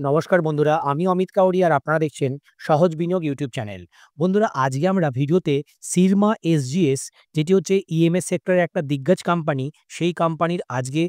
নমস্কার বন্ধুরা, আমি অমিত কাউরি আর আপনারা দেখছেন সহজ বিনিয়োগ ইউটিউব চ্যানেল। বন্ধুরা, আজকে আমরা ভিডিওতে সিরমা এসজিএস, যেটি হচ্ছে ইএমএস সেক্টরের একটা দিগ্গজ কোম্পানি, সেই কোম্পানির আজকে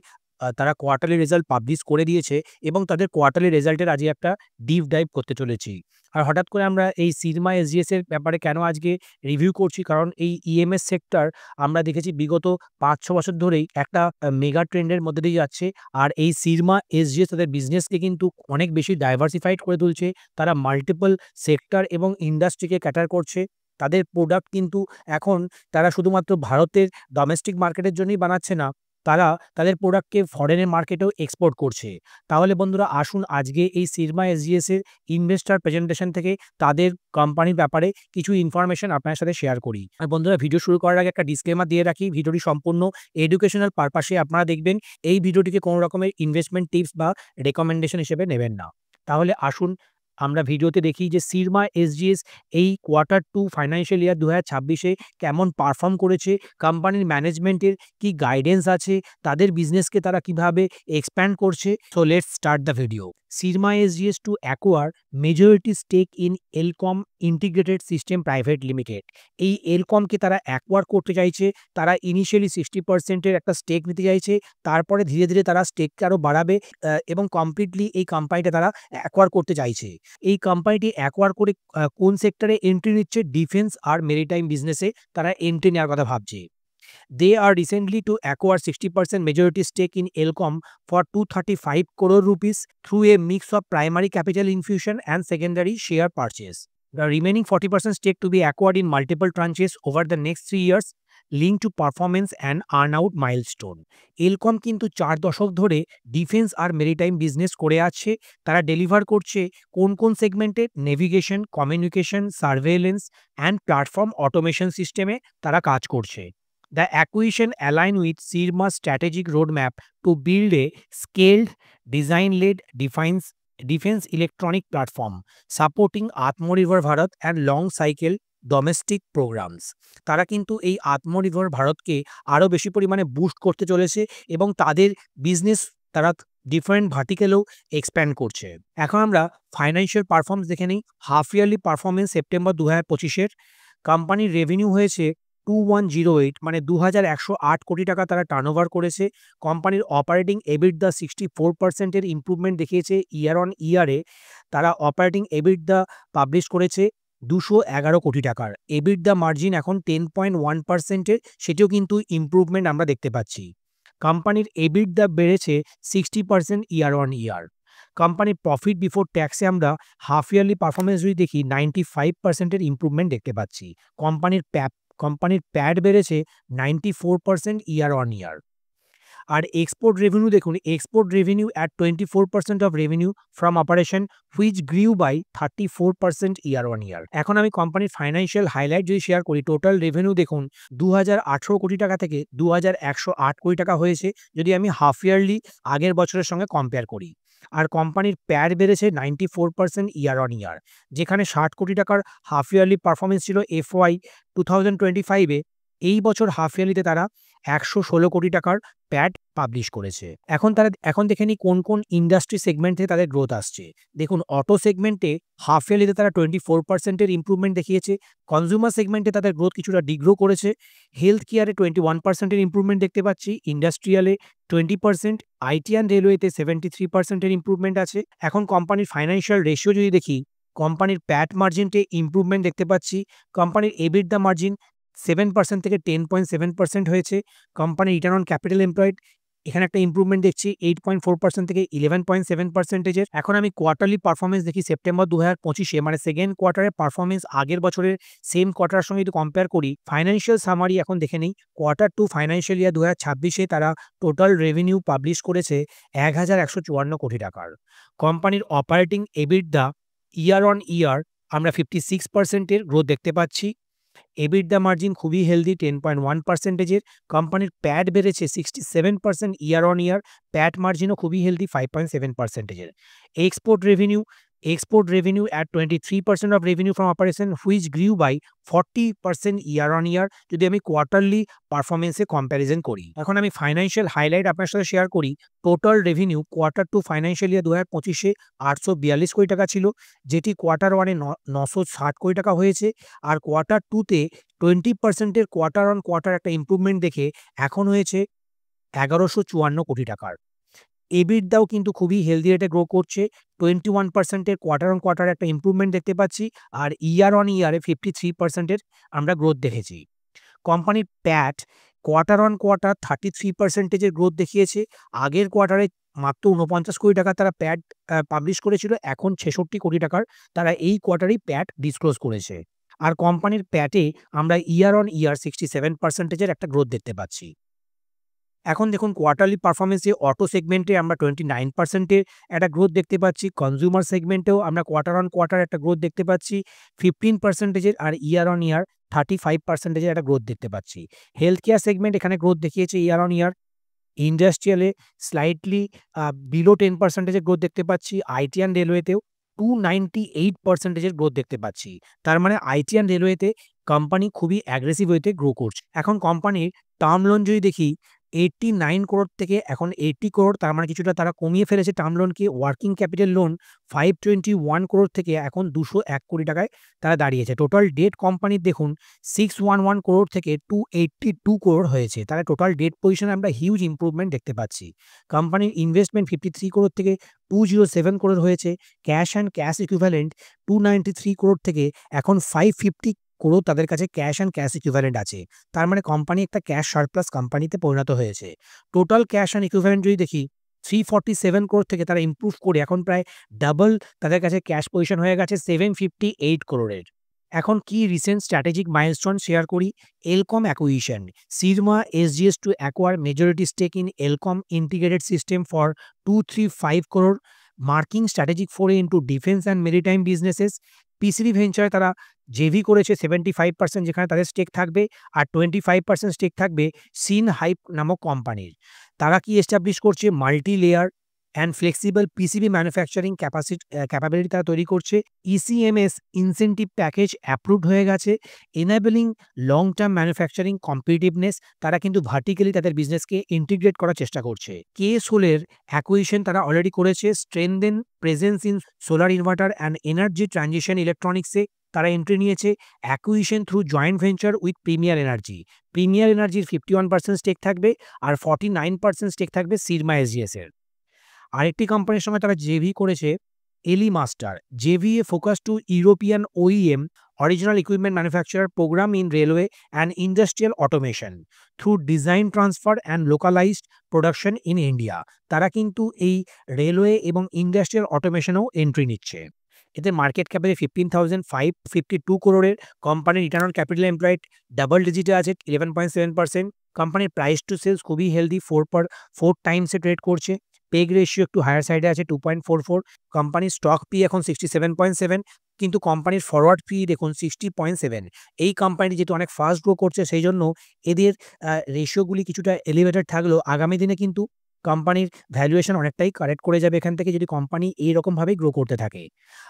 তারা কোয়ার্টারলি রেজাল্ট পাবলিশ করে দিয়েছে এবং তাদের কোয়ার্টারলি রেজাল্টের আজকে একটা ডিপ ডাইভ করতে চলেছি। আর হঠাৎ করে আমরা এই সিরমা এসজিএস এর ব্যাপারে কেন আজকে রিভিউ করছি, কারণ এই ইএমএস সেক্টর আমরা দেখেছি বিগত ৫-৬ বছর ধরেই একটা মেগা ট্রেন্ডের মধ্যে দিয়ে যাচ্ছে। আর এই সিরমা এসজিএস তাদের বিজনেসকে কিন্তু অনেক বেশি ডাইভার্সিফাইড করে তুলছে। তারা মাল্টিপল সেক্টর এবং ইন্ডাস্ট্রিকে ক্যাটার করছে। তাদের প্রোডাক্ট কিন্তু এখন তারা শুধুমাত্র ভারতের ডোমেস্টিক মার্কেটের জন্যই বানাচ্ছে না, তারা তাদের প্রোডাক্টকে ফরেনের মার্কেটেও এক্সপোর্ট করছে। তাহলে বন্ধুরা, আসুন আজকে এই সিরমা এসজিএস এর ইনভেস্টর প্রেজেন্টেশন থেকে তাদের কোম্পানির ব্যাপারে কিছু ইনফরমেশন আপনার সাথে শেয়ার করি। আর বন্ধুরা, ভিডিও শুরু করার আগে একটা ডিসক্লেমার দিয়ে রাখি, ভিডিওটি সম্পূর্ণ এডুকেশনাল পারপাসে আপনারা দেখবেন। এই ভিডিওটিকে কোনো রকমের ইনভেস্টমেন্ট টিপস বা রেকমেন্ডেশন হিসেবে নেবেন না। তাহলে আসুন আমরা ভিডিওতে দেখি যে সিরমা এসজিএস এই কোয়ার্টার 2 ফাইন্যান্সিয়াল ইয়ার ২০২৬ এ কেমন পারফর্ম করেছে, কোম্পানির ম্যানেজমেন্টের কি গাইডেন্স আছে, তাদের বিজনেসকে তারা কিভাবে এক্সপ্যান্ড করছে। So let's start the video. Syrma SGS to acquire majority stake in Elcom integrated system private limited. এই এলকমকে তারা অ্যাকোয়ার করতে চাইছে। তারা ইনিশিয়ালি 60% এর একটা স্টেক নিতে চাইছে, তারপরে ধীরে ধীরে তারা স্টেককে আরও বাড়াবে এবং কমপ্লিটলি এই কোম্পানিটা তারা অ্যাকোয়ার করতে চাইছে। এই কোম্পানিটি অ্যাকোয়ার করে কোন সেক্টরে এন্ট্রি নিচ্ছে? ডিফেন্স আর মেরিটাইম বিজনেসে তারা এন্ট্রি নেওয়ার কথা ভাবছে। They are recently to acquire 60% majority stake in Elcom for 235 crore rupees through a mix of primary capital infusion and secondary share purchase. The remaining 40% stake to be acquired in multiple tranches over the next 3 years, linked to performance and earn-out milestone. এলকম কিন্তু 4 দশক ধরে defence আর maritime business করে আছে। তারা deliver করছে কোন কোন সেগমেন্টে? Navigation, communication, surveillance and platform automation সিস্টেমে তারা কাজ করছে। The acquisition align with Sirma's strategic roadmap to build a scaled, design-led defense electronic platform supporting Atmanirbhar Bharat and long-cycle domestic programs. তারা কিন্তু এই আত্মনির্ভর ভারতকে আরও বেশি পরিমাণে বুস্ট করতে চলেছে এবং তাদের বিজনেস তারা ডিফারেন্ট ভার্টিক্যালেও এক্সপ্যান্ড করছে। এখন আমরা ফাইন্যান্সিয়াল পারফরমেন্স দেখে নিই। হাফ ইয়ারলি পারফরমেন্স সেপ্টেম্বর ২০২৫-এর কোম্পানির রেভিনিউ হয়েছে 2108, মানে 2108 কোটি টাকা তারা টার্নওভার করেছে। কোম্পানির অপারেটিং এবিটদা 64% এর ইমপ্রুভমেন্ট দেখিয়েছে ইয়ার অন ইয়ারে। তারা অপারেটিং এবিটদা পাবলিশ করেছে 211 কোটি টাকার। এবিটদা মার্জিন এখন 10.1% এর, সেটিও কিন্তু ইমপ্রুভমেন্ট আমরা দেখতে পাচ্ছি। কোম্পানির এবিটদা বেড়েছে 60% ইয়ার অন ইয়ার। কোম্পানির প্রফিট বিফোর ট্যাক্সে আমরা হাফ ইয়ারলি পারফরমেন্স যদি দেখি 95% এর ইমপ্রুভমেন্ট দেখতে পাচ্ছি। কোম্পানির প্যাড বেড়েছে 94% ইয়ার অন ইয়ার। আর এক্সপোর্ট রেভিনিউ দেখুন, export revenue at 24% of revenue from operation which grew by 34% year on year. এখন আমি কোম্পানির ফাইন্যান্সিয়াল হাইলাইট যদি শেয়ার করি, টোটাল রেভিনিউ দেখুন 2018 কোটি টাকা থেকে 2108 কোটি টাকা হয়েছে, যদি আমি হাফ ইয়ারলি আগের বছরের সঙ্গে কম্পেয়ার করি। আর কোম্পানির প্যাড বেড়েছে 94% ইয়ার অন ইয়ার। যেখানে 60 কোটি টাকার হাফ ইয়ারলি পারফরমেন্স ছিল FY 2025-এ, এই বছর হাফ ইয়ারলিতে তারা 116 কোটি টাকার প্যাড পাবলিশ করেছে। এখন দেখে নিই কোন কোন ইন্ডাস্ট্রি সেগমেন্ট থেকে তাদের গ্রোথ আসছে। দেখুন, অটো সেগমেন্টে হাফ ইয়ারলিতে তারা 24% এর ইমপ্রুভমেন্ট দেখিয়েছে। কনজিউমার সেগমেন্টে তাদের গ্রোথ কিছুটা ডিগ্রো করেছে। হেলথ কেয়ারে 21% এর ইমপ্রুভমেন্ট দেখতে পাচ্ছি। ইন্ডাস্ট্রিয়ালে 20%, আইটি অ্যান্ড রেলওয়েতে 73% এর ইমপ্রুভমেন্ট আছে। এখন কোম্পানির ফাইন্যান্সিয়াল রেশিও যদি দেখি, কোম্পানির প্যাট মার্জিনটে ইমপ্রুভমেন্ট দেখতে পাচ্ছি। কোম্পানির এবিটদা মার্জিন 7% থেকে 10.7% হয়েছে। কোম্পানির রিটার্ন অন ক্যাপিটাল এমপ্লয়েড, এখানে একটা ইমপ্রুভমেন্ট দেখছি 8.4% থেকে 11.7%-এর। এখন আমি কোয়ার্টারলি পারফরমেন্স দেখি সেপ্টেম্বর 2025-এ, মানে সেকেন্ড কোয়ার্টারের পারফরমেন্স আগের বছরের সেম কোয়ার্টারের সঙ্গে যদি কম্পেয়ার করি। ফাইন্যান্সিয়াল সামারি এখন দেখে নিই। কোয়ার্টার 2 ফাইন্যান্সিয়াল ইয়ার 2026-এ তারা টোটাল রেভিনিউ পাবলিশ করেছে 1154 কোটি টাকার। কোম্পানির অপারেটিং এবিটদা ইয়ার অন ইয়ার আমরা 56% এর গ্রোথ দেখতে পাচ্ছি। এবিটদা মার্জিন খুবই হেলদি 10.1%-এর। কোম্পানির প্যাড বেড়েছে 67% ইয়ার অন ইয়ার। প্যাট মার্জিনও খুবই হেলদি 5.7%-এর। Export revenue export revenue at 23% of revenue from operation which grew by 40% year on year যদি আমি কোয়ার্টারলি পারফরমেন্সে কম্প্যারিজন করি। এখন আমি ফাইন্যান্সিয়াল হাইলাইট আপনার সাথে শেয়ার করি। Total revenue quarter two financial year 2025-এ 842 কোটি টাকা ছিল, যেটি কোয়ার্টার ওয়ানে 960 কোটি টাকা হয়েছে। আর কোয়ার্টার টুতে 20% কোয়ার্টার অন কোয়ার্টার একটা ইম্প্রুভমেন্ট দেখে এখন হয়েছে 1154 কোটি টাকার। এবিটদাও কিন্তু খুবই হেলদি রেটে গ্রো করছে। 21% কোয়ার্টার অন কোয়ার্টার একটা ইম্প্রুভমেন্ট দেখতে পাচ্ছি। আর ইয়ার অন ইয়ারে 53% আমরা গ্রোথ দেখেছি। কোম্পানির প্যাট কোয়ার্টার অন কোয়ার্টার 33% গ্রোথ দেখিয়েছে। আগের কোয়ার্টারে মাত্র 49 কোটি টাকা তারা প্যাট পাবলিশ করেছিল, এখন 66 কোটি টাকার তারা এই কোয়ার্টারেই প্যাট ডিসক্লোজ করেছে। আর কোম্পানির প্যাটে আমরা ইয়ার অন ইয়ার 67% একটা গ্রোথ দেখতে পাচ্ছি। এখন দেখুন কোয়ার্টারলি পারফরমেন্সে অটো সেগমেন্টে আমরা 29% একটা গ্রোথ দেখতে পাচ্ছি। কনজিউমার সেগমেন্টেও আমরা কোয়ার্টার অন কোয়ার্টার একটা গ্রোথ দেখতে পাচ্ছি 15%। আর ইয়ার অন ইয়ার 35% একটা গ্রোথ দেখতে পাচ্ছি। হেলথ কেয়ার সেগমেন্ট এখানে গ্রোথ দেখিয়েছে ইয়ার অন ইয়ার। ইন্ডাস্ট্রিয়ালে স্লাইটলি বিলো 10% গ্রোথ দেখতে পাচ্ছি। আইটি অ্যান্ড রেলওয়েতেও 298% গ্রোথ দেখতে পাচ্ছি। তার মানে আইটি অ্যান্ড রেলওয়েতে কোম্পানি খুবই অ্যাগ্রেসিভ ওয়েতে গ্রো করছে। এখন কোম্পানির টার্ম লোন যদি দেখি 89 করোড় থেকে এখন 80 করোড়, তার মানে কিছুটা তারা কমিয়ে ফেলেছে টার্ম লোনকে। ওয়ার্কিং ক্যাপিটাল লোন 521 করোড় থেকে এখন 201 কোটি টাকায় তারা দাঁড়িয়েছে। টোটাল ডেট কোম্পানির দেখুন 611 করোড় থেকে 282 করোড় হয়েছে। তারা টোটাল ডেট পজিশনে আমরা হিউজ ইম্প্রুভমেন্ট দেখতে পাচ্ছি। কোম্পানির ইনভেস্টমেন্ট 53 করোড় থেকে 207 করোড় হয়েছে। Cash and cash equivalent 293 crore থেকে এখন 550 করোড় তাদের কাছে ক্যাশ অ্যান্ড ক্যাশ ইকুইভ্যালেন্ট আছে। তার মানে কোম্পানি একটা ক্যাশ সারপ্লাস কোম্পানিতে পরিণত হয়েছে। টোটাল ক্যাশ অ্যান্ড ইকুইভ্যালেন্ট যদি দেখি 347 করোড় থেকে তারা ইমপ্রুভ করে এখন প্রায় ডাবল তাদের কাছে ক্যাশ পজিশন হয়ে গেছে 758 করোড়ের। এখন কি রিসেন্ট স্ট্র্যাটেজিক মাইলস্টোন শেয়ার করি। Elcom acquisition, Syrma SGS to acquire majority stake in Elcom integrated system for 235 crore, marking strategic foray into defence and maritime businesses. PCB ভেঞ্চারে তারা জেভি করেছে 75%, যেখানে তাদের স্টেক থাকবে, আর 25% স্টেক থাকবে সিন হাইপ নামক কোম্পানির। তারা কি এস্টাবলিশ করছে multi layer and flexible PCB manufacturing capability তারা তৈরি করছে। ইসিএমএস ইনসেন্টিভ প্যাকেজ অ্যাপ্রুভড হয়ে গেছে, enabling long term manufacturing competitiveness. তারা কিন্তু ভার্টিক্যালি তাদের বিজনেসকে ইন্টিগ্রেট করার চেষ্টা করছে। কে সোলের অ্যাকুইজিশন তারা অলরেডি করেছে। Strengthen presence in solar inverter and energy transition ইলেকট্রনিক্সে তারা এন্ট্রি নিয়েছে। Acquisition through joint venture with Premier Energy. Premier এনার্জির 51% স্টেক থাকবে, আর 49% স্টেক থাকবে সিরমা এসজিএস এর। আরেকটি কোম্পানির সঙ্গে তারা জেভি করেছে, এলি মাস্টার। জেভি এ focus to European OEM original equipment manufacturer programme in railway and industrial automation through design transfer and localised production in India. তারা কিন্তু এই রেলওয়ে এবং ইন্ডাস্ট্রিয়াল অটোমেশনেও এন্ট্রি নিচ্ছে। এতে মার্কেট ক্যাপে 15,552 করোড়ের। কোম্পানির return on capital employed double ডিজিটে আছে 11.7%। কোম্পানির প্রাইস টু সেলস খুবই হেলদি, 4 টাইমসে ট্রেড করছে। পেগ রেশিও একটু হায়ার সাইডে আছে 2.44। কোম্পানির স্টক পি এখন 67.7, কিন্তু কোম্পানির ফরওয়ার্ড পি দেখুন 60.7। এই কোম্পানি যেহেতু অনেক ফাস্ট গ্রো করছে, সেই জন্য এদের রেশিওগুলি কিছুটা এলিভেটেড থাকলেও আগামী দিনে কিন্তু কোম্পানির ভ্যালুয়েশন অনেকটাই কারেক্ট করে যাবে এখান থেকে, যদি কোম্পানি এইরকমভাবেই গ্রো করতে থাকে।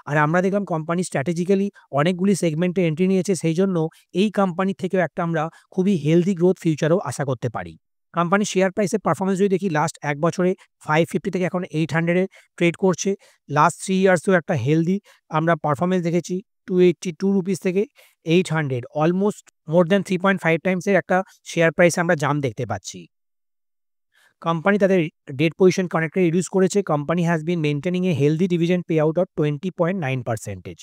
আর আমরা দেখলাম কোম্পানি স্ট্র্যাটেজিক্যালি অনেকগুলি সেগমেন্টে এন্ট্রি নিয়েছে, সেই জন্য এই কোম্পানির থেকেও একটা আমরা খুবই হেলদি গ্রোথ ফিউচারও আশা করতে পারি। কোম্পানির শেয়ার প্রাইসের পারফরমেন্স যদি দেখি, লাস্ট এক বছরে 550 থেকে এখন 800-এ ট্রেড করছে। লাস্ট 3 ইয়ার্সেও একটা হেলদি আমরা পারফরমেন্স দেখেছি 282 রুপিস থেকে 800, অলমোস্ট মোর দ্যান 3.5 টাইমসের একটা শেয়ার প্রাইসে আমরা জাম্প দেখতে পাচ্ছি। কোম্পানি তাদের ডেট পজিশনকে অনেকটা রিডিউস করেছে। Company has been maintaining A healthy dividend pay out of 20.9%।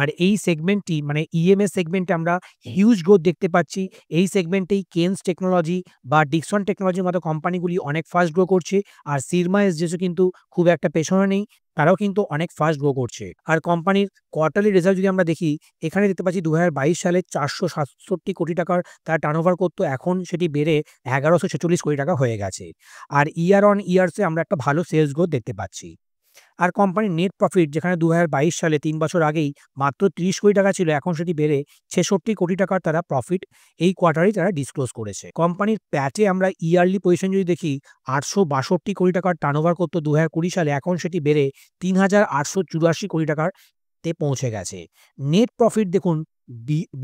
আর এই সেগমেন্টটি মানে ইএমএস সেগমেন্টে আমরা হিউজ গ্রোথ দেখতে পাচ্ছি। এই সেগমেন্টেই কেনস টেকনোলজি বা ডিক্সন টেকনোলজির মতো কোম্পানিগুলি অনেক ফাস্ট গ্রো করছে। আর সিরমা এসজিএসও কিন্তু খুব একটা পেছনে নেই, তারাও কিন্তু অনেক ফাস্ট গ্রো করছে। আর কোম্পানির কোয়ার্টারলি রেজাল্ট যদি আমরা দেখি, এখানে দেখতে পাচ্ছি 2022 সালে 467 কোটি টাকার তারা টার্নওভার করতো, এখন সেটি বেড়ে 1146 কোটি টাকা হয়ে গেছে। আর ইয়ার অন ইয়ার্সে আমরা একটা ভালো সেলস গ্রোথ দেখতে পাচ্ছি। আর কোম্পানির নেট প্রফিট যেখানে 2022 সালে 3 বছর আগেই মাত্র 30 কোটি টাকা ছিল, এখন সেটি বেড়ে 66 কোটি টাকার তারা প্রফিট এই কোয়ার্টারেই তারা ডিসক্লোজ করেছে। কোম্পানির প্যাটে আমরা ইয়ারলি পজিশন যদি দেখি 862 কোটি টাকার টার্নওভার করতো 2020 সালে, এখন সেটি বেড়ে 3884 কোটি টাকার তে পৌঁছে গেছে। নেট প্রফিট দেখুন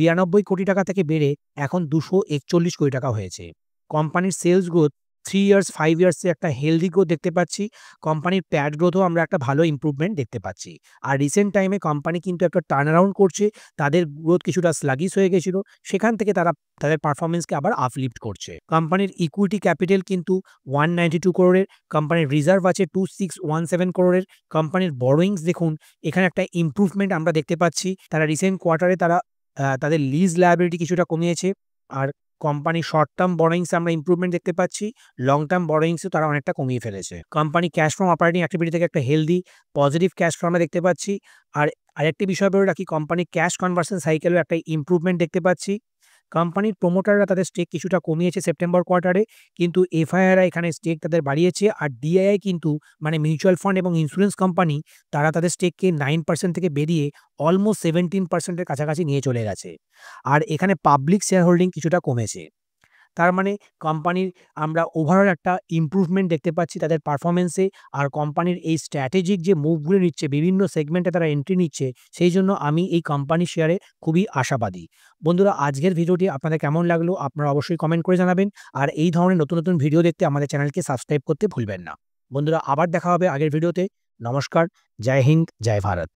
92 কোটি টাকা থেকে বেড়ে এখন 241 কোটি টাকা হয়েছে। কোম্পানির সেলস গ্রোথ 3 ইয়ার্স 5 ইয়ার্সে একটা হেলদি গ্রোথ দেখতে পাচ্ছি। কোম্পানির প্যাট গ্রোথও আমরা একটা ভালো ইমপ্রুভমেন্ট দেখতে পাচ্ছি। আর রিসেন্ট টাইমে কোম্পানি কিন্তু একটা টার্ন অ্যারাউন্ড করছে। তাদের গ্রোথ কিছুটা স্লাগিশ হয়ে গেছিল, সেখান থেকে তারা তাদের পারফরমেন্সকে আবার আপলিফট করছে। কোম্পানির ইকুইটি ক্যাপিটাল কিন্তু 192 করোড়ের, কোম্পানির রিজার্ভ আছে 2617 করোড়ের। কোম্পানির বরোয়িংস দেখুন এখানে একটা ইমপ্রুভমেন্ট আমরা দেখতে পাচ্ছি। তারা রিসেন্ট কোয়ার্টারে তারা তাদের লিজ লায়াবিলিটি কিছুটা কমিয়েছে। আর কোম্পানি শর্ট টার্ম বরোয়িংস আমরা ইমপ্রুভমেন্ট দেখতে পাচ্ছি, লং টার্ম বরোয়িংসও তারা অনেকটা কমিয়ে ফেলেছে। Company cash from operating activity থেকে একটা হেলদি পজিটিভ ক্যাশ ফ্লো আমরা দেখতে পাচ্ছি। আর আরেকটি বিষয় বলে রাখি, কোম্পানির ক্যাশ কনভার্সন সাইকেলেও একটা ইমপ্রুভমেন্ট দেখতে পাচ্ছি। কোম্পানির প্রোমোটাররা তাদের স্টেক কিছুটা কমিয়েছে সেপ্টেম্বর কোয়ার্টারে, কিন্তু এফআইআইরা এখানে স্টেক তাদের বাড়িয়েছে। আর ডিআইআই কিন্তু মানে মিউচুয়াল ফান্ড এবং ইন্স্যুরেন্স কোম্পানি তারা তাদের স্টেককে 9% থেকে বেরিয়ে অলমোস্ট 17%-এর কাছাকাছি নিয়ে চলে গেছে। আর এখানে পাবলিক শেয়ার হোল্ডিং কিছুটা কমেছে। তার মানে কোম্পানির আমরা ওভারঅল একটা ইমপ্রুভমেন্ট দেখতে পাচ্ছি তাদের পারফরম্যান্সে। আর কোম্পানির এই স্ট্র্যাটেজিক যে মুভগুলো নিচ্ছে, বিভিন্ন সেগমেন্টে তারা এন্ট্রি নিচ্ছে, সেই জন্য আমি এই কোম্পানির শেয়ারে খুবই আশাবাদী। বন্ধুরা, আজকের ভিডিওটি আপনাদের কেমন লাগলো আপনারা অবশ্যই কমেন্ট করে জানাবেন। আর এই ধরনের নতুন নতুন ভিডিও দেখতে আমাদের চ্যানেলকে সাবস্ক্রাইব করতে ভুলবেন না। বন্ধুরা, আবার দেখা হবে আগের ভিডিওতে। নমস্কার, জয় হিন্দ, জয় ভারত।